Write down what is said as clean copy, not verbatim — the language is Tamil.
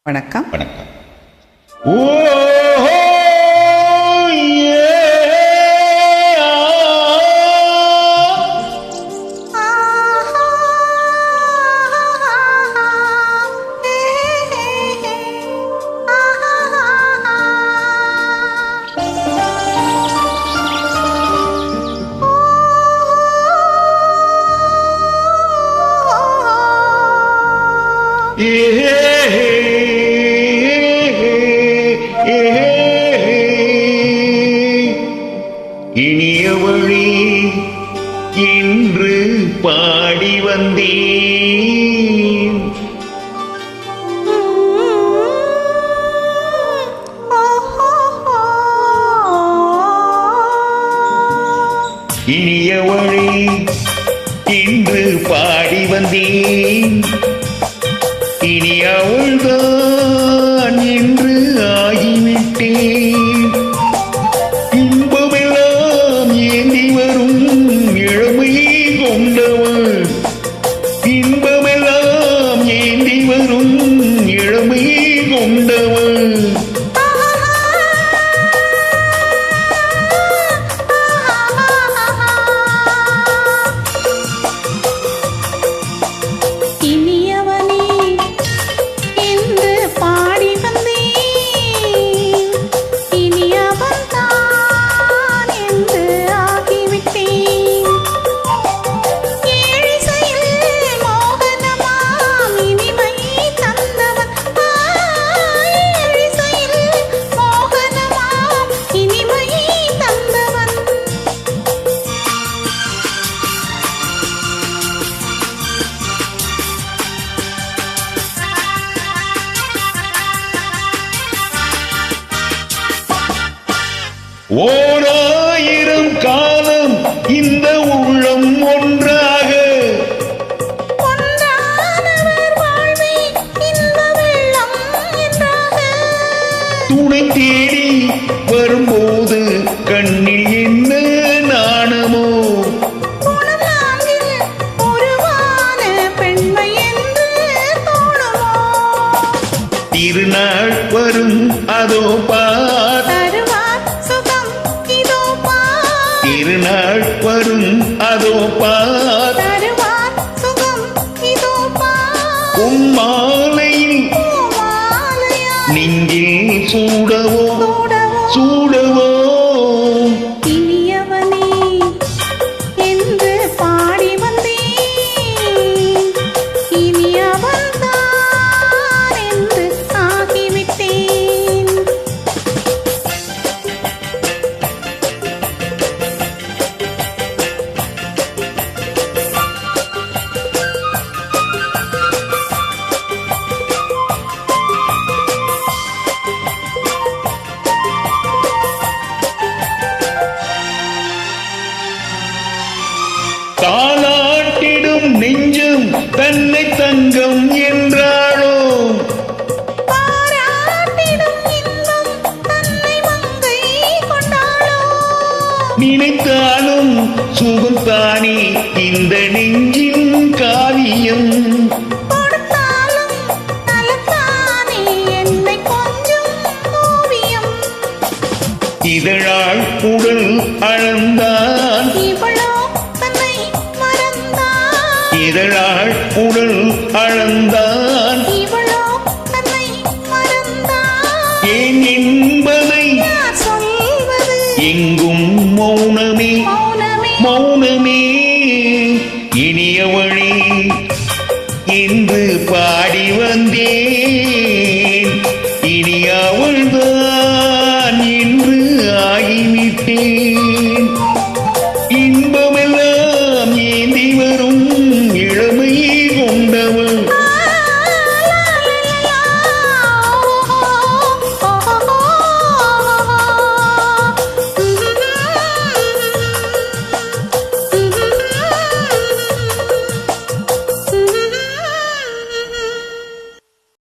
வணக்கம். வணக்கம். இனிய வழி இன்று பாடி வந்தேன். இனிய வழி இன்று பாடி வந்தேன். இனி அவள்தான் என்று ஆகிவிட்டேன். இன்பமெல்லாம் ஏந்தி வரும் இளமையை கொண்டவள். இன்பமெல்லாம் ஏந்தி வரும் இளமையை கொண்டவள். ஓராயிரம் காலம் இந்த உள்ளம் ஒன்றாக துணை தேடி வரும்போது கண்ணில் என்ன நாணமோ. திருநாள் வரும் அதோ பார். திருநாள் வரும் அதோ பார். மாலையில் நெஞ்சில் சூடவோ சூடவோ. தாலாட்டிடும் நெஞ்சும் தன்னை தங்கம் என்றாளோ. நினைத்தாலும் சுகம் தானே இந்த நெஞ்சின் காவியம். இதழாள் உடல் அளந்தான். இதழாள் உடல் அளந்தான். ஏன் என்பதை எங்கும் மௌனமே மௌனமே. இனிய வழி என்று பாடி வந்தேன்.